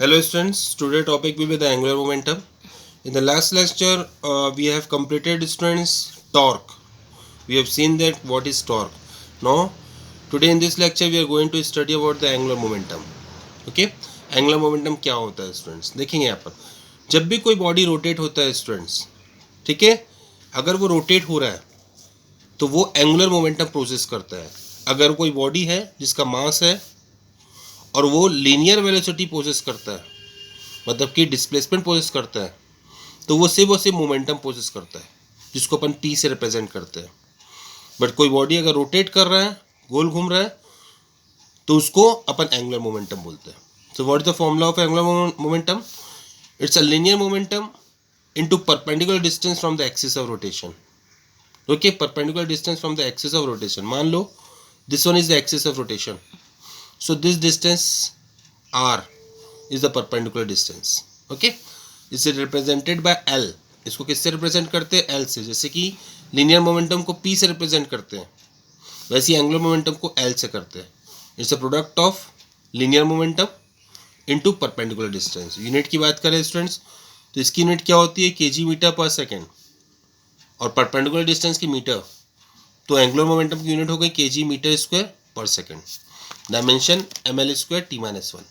Hello students, today topic will be the angular momentum. In the last lecture, we have completed students torque. We have seen that what is torque. Now, today in this lecture we are going to study about the angular momentum. Okay, angular momentum क्या होता है students? देखेंगे यहाँ पर जब भी कोई body rotate होता है students, ठीक है, अगर वो रोटेट हो रहा है तो वो एंगुलर मोमेंटम प्रोसेस करता है. अगर कोई बॉडी है जिसका मास है और वो लीनियर वेलोसिटी प्रोसेस करता है, मतलब कि डिस्प्लेसमेंट प्रोसेस करता है, तो वो सिर्फ और सिर्फ मोमेंटम प्रोसेस करता है जिसको अपन पी से रिप्रेजेंट करते हैं. बट कोई बॉडी अगर रोटेट कर रहा है, गोल घूम रहा है, तो उसको अपन एंगुलर मोमेंटम बोलते हैं. So what is the formula of angular momentum? It's a linear momentum into perpendicular distance from the axis of rotation. Okay, perpendicular distance from the axis of rotation. मान लो this one is the axis of rotation, so this distance r is the perpendicular distance. okay, is represented by l. इसको किससे represent करते हैं? l से. जैसे कि linear momentum को p से रिप्रेजेंट करते हैं, वैसे ही एंगुलर मोमेंटम को l से करते हैं. It's a product of linear momentum into perpendicular distance. Unit की बात करें स्टूडेंट्स तो इसकी यूनिट क्या होती है? kg मीटर पर सेकेंड. और परपेंडिकुलर डिस्टेंस की मीटर, तो एंगुलर मोमेंटम की यूनिट हो गई kg मीटर स्क्वायर पर second. Dimension ml square t-1.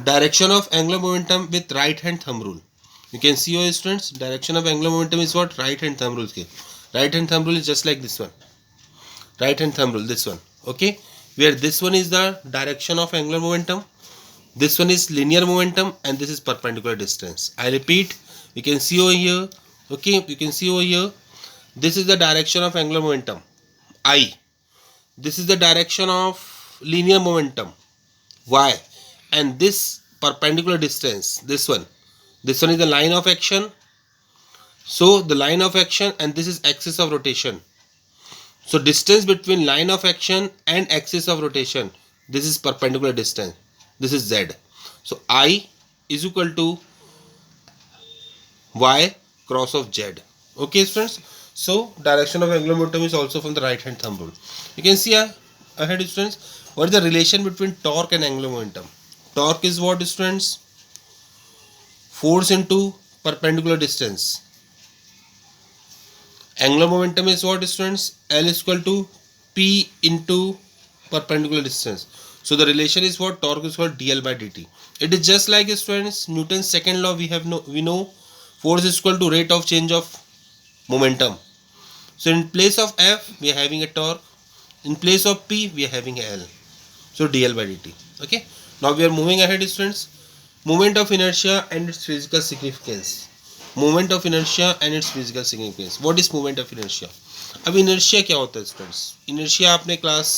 Direction of angular momentum with right hand thumb rule. You can see your students, direction of angular momentum is what? Right hand thumb rule. Right hand thumb rule is just like this one. Right hand thumb rule, this one. Okay, where this one is the direction of angular momentum, this one is linear momentum, and this is perpendicular distance. I repeat, you can see over here. Okay, you can see over here. This is the direction of angular momentum, I. This is the direction of linear momentum, y. And this perpendicular distance, this one is the line of action. So the line of action, and this is axis of rotation. So distance between line of action and axis of rotation, this is perpendicular distance, this is z. So I is equal to y cross of z. Okay students, so direction of angular momentum is also from the right hand thumb rule. You can see ahead students, what is the relation between torque and angular momentum? Torque is what students? Force into perpendicular distance. Angular momentum is what students? L is equal to P into perpendicular distance. So the relation is what? Torque is called dl by dt. It is just like students Newton's second law. We know force is equal to rate of change of momentum. So in place of F we are having a torque. In place of P we are having a L. So dl by dt. Okay. Now we are moving ahead students. Moment of inertia and its physical significance. Moment of inertia and its physical significance. What is moment of inertia? अब inertia क्या होता है students? inertia आपने class,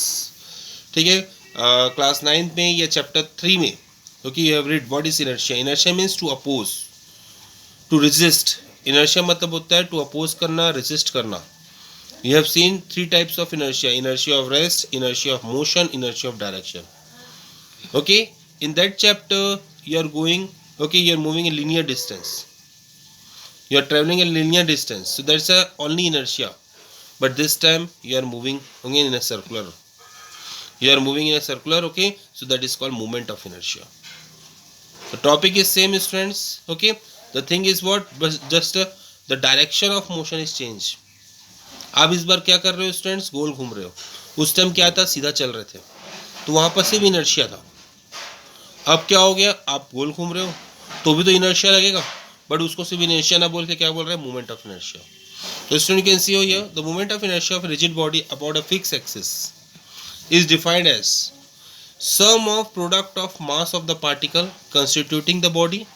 ठीक है, class 9 में या chapter 3 में, okay, you have read what is inertia. inertia means to oppose, to resist. inertia मतलब होता है टू अपोज करना, रेजिस्ट करना. You have seen 3 types of inertia. inertia of rest, inertia of motion, inertia of direction. Okay, in that chapter you are going, okay, you are moving a linear distance, you are traveling a linear distance, so that's a only inertia. But this time you are moving again in a circular, you are moving in a circular. Okay, so that is called moment of inertia. The topic is same students. Okay, the thing is what, but just the direction of motion is changed. आप इस बार क्या कर रहे हो students? गोल घूम रहे हो. उस टाइम क्या था? सीधा चल रहे थे, तो वहां पर सिर्फ इनर्शिया था. अब क्या हो गया? आप गोल घूम रहे हो तो भी तो इनर्शिया लगेगा, बट उसको सिर्फ इनर्शिया ना बोल के क्या बोल रहे हैं? Moment of inertia. तो student can see here the moment of inertia of rigid body about a fix axis is defined as sum of product of mass of the particle constituting the body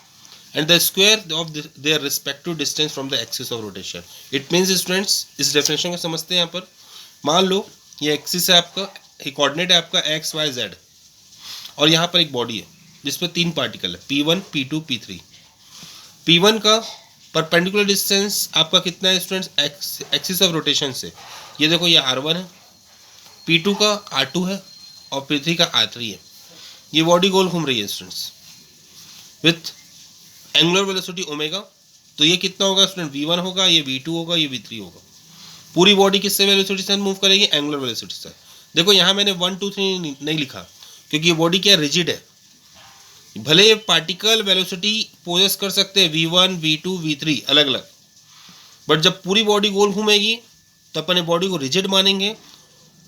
and the square of their respective distance from the axis of rotation. It means students, इस definition को समझते हैं. यहाँ पर मान लो ये axis है आपका, कोऑर्डिनेट है आपका एक्स वाई जेड, और यहाँ पर एक बॉडी है जिसमें 3 पार्टिकल है, P1, P2, P3. P1 का परपेंडिकुलर डिस्टेंस आपका कितना है स्टूडेंट्स? एक्सिस ऑफ रोटेशन से. ये देखो ये R1 है, P2 का R2 है, और P3 का R3 है. ये बॉडी गोल घूम रही है students with angular velocity omega. तो ये कितना होगा स्टूडेंट? V1 होगा, ये V2 होगा, ये V3 होगा. पूरी बॉडी किससे वेलोसिटी से मूव करेगी? एंगुलर वेलोसिटी से. देखो यहाँ मैंने 1 2 3 नहीं लिखा क्योंकि ये बॉडी क्या रिजिड है. भले ये पार्टिकल वेलोसिटी पोजेस कर सकते हैं v1 v2 v3 अलग अलग, बट जब पूरी बॉडी गोल घूमेगी तो अपने बॉडी को रिजिड मानेंगे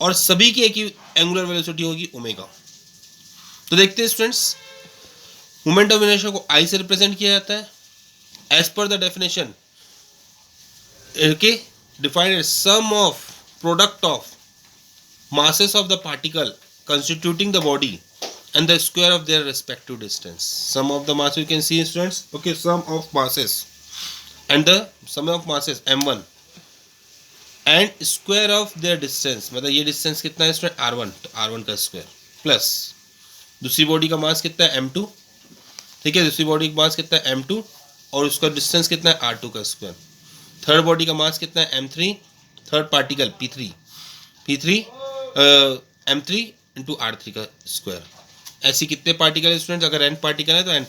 और सभी की एक ही एंगुलर वेलोसिटी होगी ओमेगा। तो देखते हैं स्टूडेंट्स, मोमेंट ऑफ इनर्शिया को आई से रिप्रेजेंट किया जाता है as per the definition, okay, defined as sum of product of masses of the particle constituting the body and the square of their respective distance. Sum of the mass you can see students, okay, sum of masses and the sum of masses m1 and square of their distance, मतलब ये distance कितना है student r1, तो r1 का square plus दूसरी body का मास कितना है m2, ठीक है, दूसरी बॉडी का मास कितना है m2 और उसका डिस्टेंस कितना है r2 का स्क्वायर, थर्ड बॉडी का मास कितना है m3, third particle p3 m3 into r3 का स्क्वायर। ऐसी कितने पार्टिकल है स्टूडेंट्स, अगर n पार्टिकल है तो n,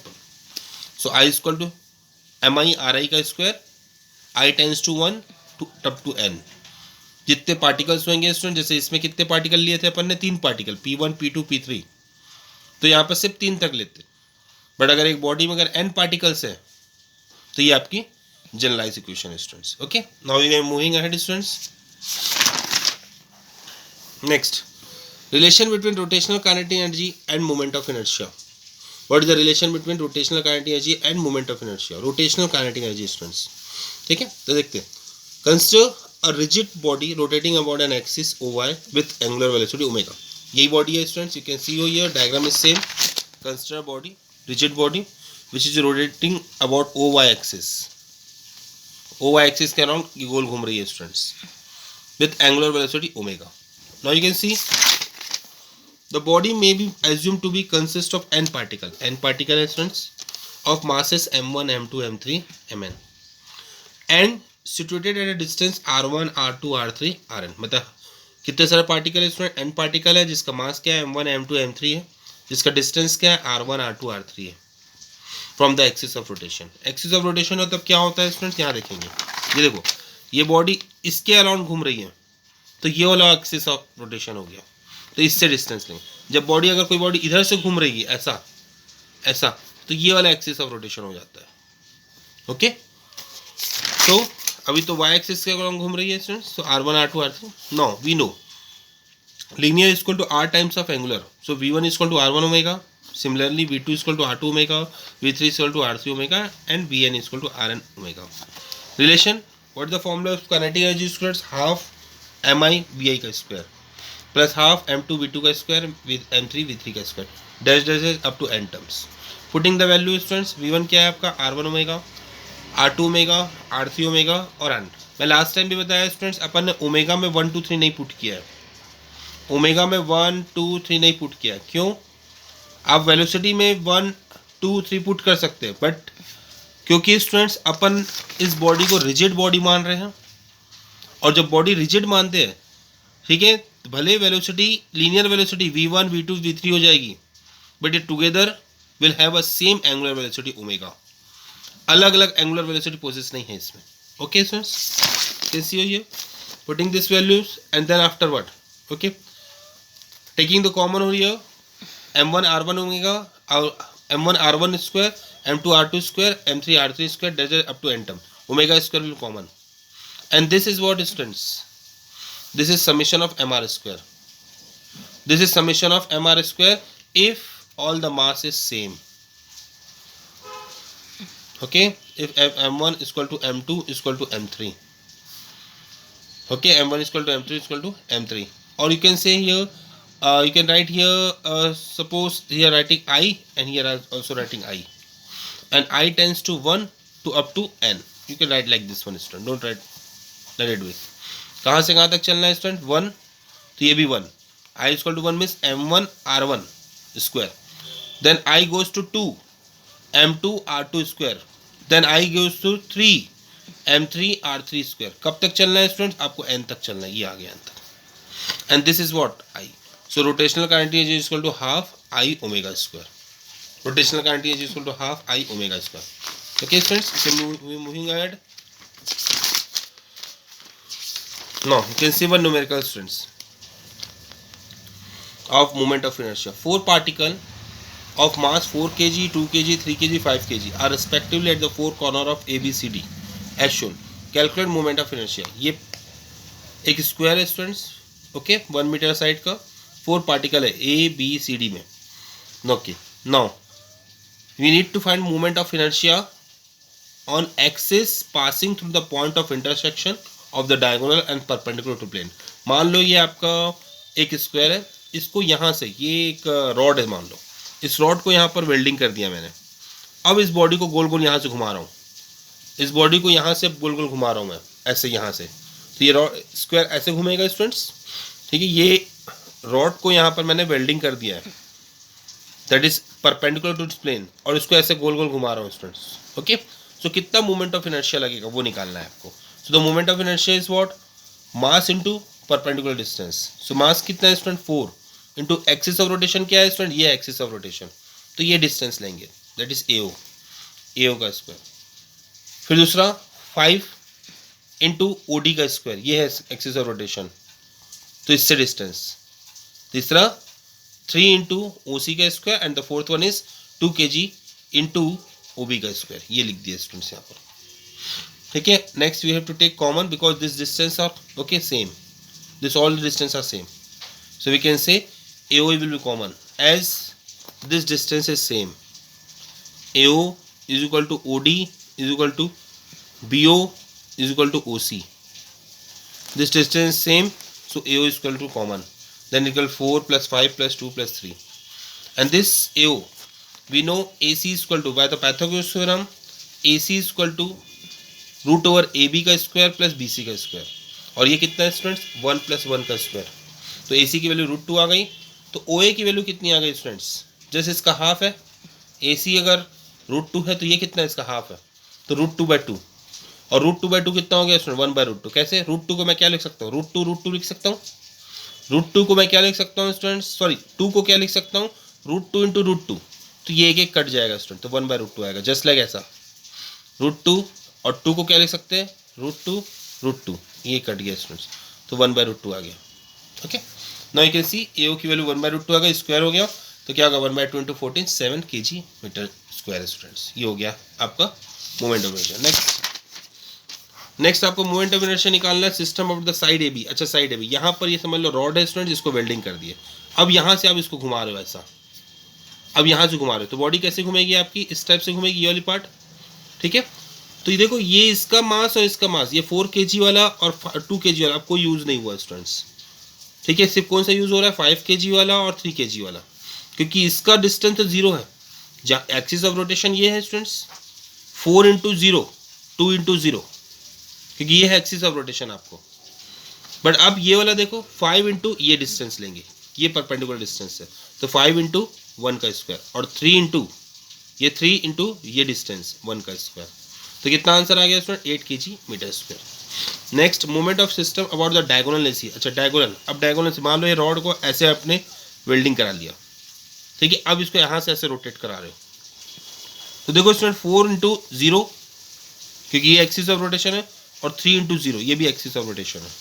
so i equal to M I R I का square, i tends to 1 to to n। जितने पार्टिकल्स होंगे स्टूडेंट, जैसे इसमें कितने पार्टिकल लिए थे अपन ने, 3 पार्टिकल p1 p2 p3, तो यहाँ पर सिर्फ 3 तक लेते, बट अगर एक बॉडी में अगर n पार्टिकल्स है तो ये आपकी generalized equation students. Okay, now we are moving ahead students. Next, relation between rotational kinetic energy and moment of inertia. What is the relation between rotational kinetic energy and moment of inertia? Rotational kinetic energy students. ठीक है, तो देखते हैं. Consider a rigid body rotating about an axis OY with angular velocity omega. यही body है students, you can see over here, diagram is same. Consider a body, rigid body, which is rotating about OY axis. OY axis के around ये गोल घूम रही है students with angular velocity omega. Now you can see the body may be assume to be consist of n particle, n particle है students of masses m1 m2 m3 mn and situated at a distance r1 r2 r3 rn। मतलब कितने सारे particle है student, n particle है जिसका मास क्या है m1 m2 m3 है, जिसका डिस्टेंस क्या है r1 r2 r3 है from the axis of rotation. Axis of rotation मतलब क्या होता है स्टूडेंट्स, यहाँ देखेंगे, ये देखो ये बॉडी इसके अराउंड घूम रही है तो ये वाला एक्सिस ऑफ रोटेशन हो गया, तो इससे डिस्टेंस लेंगे। जब बॉडी अगर कोई बॉडी इधर से घूम रही है ऐसा ऐसा, तो ये वाला एक्सिस ऑफ रोटेशन हो जाता है। ओके, तो अभी तो वाई एक्सिस के अराउंड घूम रही है स्टूडेंट्स, तो r1 r2 r3, no we know linear is equal to r times of angular, so v1 is equal to r1 omega, similarly v2 is equal to r2 omega, v3 is equal to r3 omega and vn is equal to rn omega. Relation, what is the formula of kinetic energy students, half mi vi का square plus half m2 v2 का square with m3 v3 का square dash dash up to n terms. Putting the value students, v1 क्या है आपका r1 omega, r2 omega, r3 omega और n। मैं last time भी बताया स्टूडेंट्स, अपन ने ओमेगा में 1 2 3 नहीं पुट किया है, ओमेगा में 1 2 3 नहीं पुट किया, क्यों? आप वेलोसिटी में 1 2 3 पुट कर सकते हैं, बट क्योंकि स्टूडेंट्स अपन इस बॉडी को रिजिड बॉडी मान रहे हैं, और जब बॉडी रिजिड मानते हैं, ठीक है, तो भले velocity linear velocity v1 v2 v3 हो जाएगी, बट ये together will have a same angular velocity omega, अलग अलग एंगुलर वेलोसिटी पोजेस नहीं है इसमें। Okay students, can see here putting this values and then after what, okay, taking the common over here, m1 r1 omega, m1 r1 square, m2 r2 square, m3 r3 square, that is up to n term, omega square will common, and this is what students, this is summation of mr square, this is summation of mr square if all the mass is same. Okay, if m1 is equal to m2 is equal to m3, okay, m1 is equal to m3 is equal to m3, or you can say here, you can write here, suppose here writing I and here also writing I, and I tends to 1 to up to n, you can write like this one student, don't write, let it be। कहाँ से कहाँ तक चलना है student, 1, तो ये भी 1, I is equal to 1 means m1 r1 square, then I goes to 2 m2 r2 square, then I goes to 3 m3 r3 square। कब तक चलना है स्टूडेंट, आपको n तक चलना है, ये आ गया n तक, and this is what I, so rotational kinetic energy is equal to half I omega square, rotational kinetic energy is equal to half I omega square। Okay friends, you can moving ahead. Now you can see one numerical students of moment of inertia, 4 particle of mass 4 kg, 2 kg, 3 kg, 5 kg are respectively at the four corner of A, B, C, D as shown. Calculate moment of inertia. ये एक square है students, okay, 1 metre side का, 4 particle है A, B, C, D में. Okay, now we need to find moment of inertia on axis passing through the point of intersection of the diagonal and perpendicular to plane. मान लो ये आपका एक square है, इसको यहाँ से, ये एक रॉड है मान लो, इस रॉड को यहाँ पर वेल्डिंग कर दिया मैंने. अब इस बॉडी को गोल गोल यहाँ से घुमा रहा हूँ, इस बॉडी को यहाँ से गोल गोल घुमा रहा हूँ मैं ऐसे यहाँ से, तो ये रॉड स्क्वायर ऐसे घूमेगा स्टूडेंट्स. ठीक है, ये रॉड को यहाँ पर मैंने वेल्डिंग कर दिया है, that is perpendicular to plane, और इसको ऐसे गोल गोल घुमा रहा हूँ स्टूडेंट्स. ओके, सो कितना मोमेंट ऑफ इनर्शिया लगेगा वो निकालना है आपको. So the moment of inertia is what, mass into perpendicular distance. So mass कितना है student, 4 into axis of rotation क्या है स्टूडेंट, ये एक्सिस ऑफ रोटेशन, तो ये डिस्टेंस लेंगे, दैट इज एओ का स्क्वायर. फिर दूसरा 5 इंटू ओडी का स्क्वायर, ये है एक्सिस ऑफ रोटेशन, तो इससे डिस्टेंस. तीसरा 3 इंटू ओ सी का square, and the fourth one is 2 kg into O B का स्क्वायर, ये लिख दिया स्टूडेंट्स यहाँ पर. ठीक है, next we have to take common because this distance are okay same, this all distance are same, so we can say AO will be common as this distance is same. AO is equal to OD is equal to BO is equal to OC. This distance same, so AO is equal to common, then equal 4 plus 5 plus 2 plus 3, and this AO we know AC is equal to, by the Pythagoras theorem, AC is equal to root over AB का square plus BC का square, और ये कितना है students, 1 plus 1 का square. तो AC की value √2 आ गई, तो OA की वैल्यू कितनी आ गई स्टूडेंट्स, जैसे इसका हाफ है, AC अगर √2 है तो ये कितना है, इसका हाफ है, तो √2/2, और √2/2 कितना हो गया स्टूडेंट, 1/√2. कैसे, √2 को मैं क्या लिख सकता हूँ, √2 लिख सकता हूँ, √2 को मैं क्या लिख सकता हूँ स्टूडेंट्स, सॉरी 2 को क्या लिख सकता हूँ, √2 इंटू √2, तो ये एक कट जाएगा स्टूडेंट, तो 1/√2 आएगा, जस्ट लाइक ऐसा. √2 और 2 को क्या लिख सकते हैं, √2, ये कट गया स्टूडेंट्स, तो 1/√2 आ गया. Okay, now you can see AO की वैल्यू 1/√2 आ गया, स्क्वायर हो गया, तो क्या होगा 1/2 into 14, 7 kg meter square students. ये हो गया आपका मोमेंट ऑफ इनर्शिया. नेक्स्ट आपको मोमेंट ऑफ इनर्शिया निकालना है system of the side AB. अच्छा, साइड AB यहाँ पर ये समझ लो रॉड है स्टूडेंट, जिसको वेल्डिंग कर दिए. अब यहाँ से आप इसको घुमा रहे हो ऐसा, अब यहाँ से घुमा रहे हो, तो बॉडी कैसे घूमेगी आपकी, इस टाइप से घूमेगी, ये वाली पार्ट. ठीक है, तो ये देखो, ये इसका मास और इसका मास, ये 4 kg वाला और 2 kg वाला अब कोई यूज़ नहीं हुआ स्टूडेंट्स. ठीक है, सिर्फ कौन सा यूज़ हो रहा है, 5 kg वाला और 3 kg वाला, क्योंकि इसका डिस्टेंस तो 0 है, जहाँ एक्सिस ऑफ रोटेशन ये है स्टूडेंट्स 4 इंटू 0, 2 इंटू 0, क्योंकि ये है एक्सिस ऑफ रोटेशन आपको. बट अब ये वाला देखो 5 इंटू ये डिस्टेंस लेंगे, ये परपेंडिकुलर डिस्टेंस है, तो 5 इंटू 1 का स्क्वायर, और 3 इंटू ये डिस्टेंस 1 का स्क्वायर, तो कितना आंसर आ गया student, 8 kg meter square. Next, moment of system about the diagonal AC. अच्छा, डायगोनल, अब डायगोनल से मान लो ये रॉड को ऐसे आपने वेल्डिंग करा लिया. ठीक है, अब इसको यहाँ से ऐसे रोटेट करा रहे हो, तो देखो स्टूडेंट 4 इंटू 0, क्योंकि ये एक्सिस ऑफ रोटेशन है, और 3 इंटू 0, ये भी एक्सिस ऑफ रोटेशन है,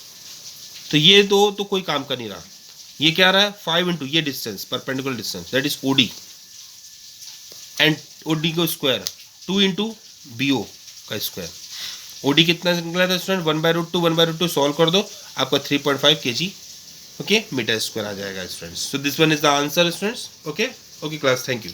तो ये दो तो कोई काम कर नहीं रहा. ये क्या रहा है, 5 इंटू ये distance, perpendicular distance, that is OD, and OD को स्क्वायर 2 इंटू BO का स्क्वायर. OD कितना निकला था स्टूडेंट, 1/√2 सॉल्व कर दो, आपका 3.5 kg ओके मीटर स्क्वायर आ जाएगा students. So this one is the answer students. Okay class, thank you.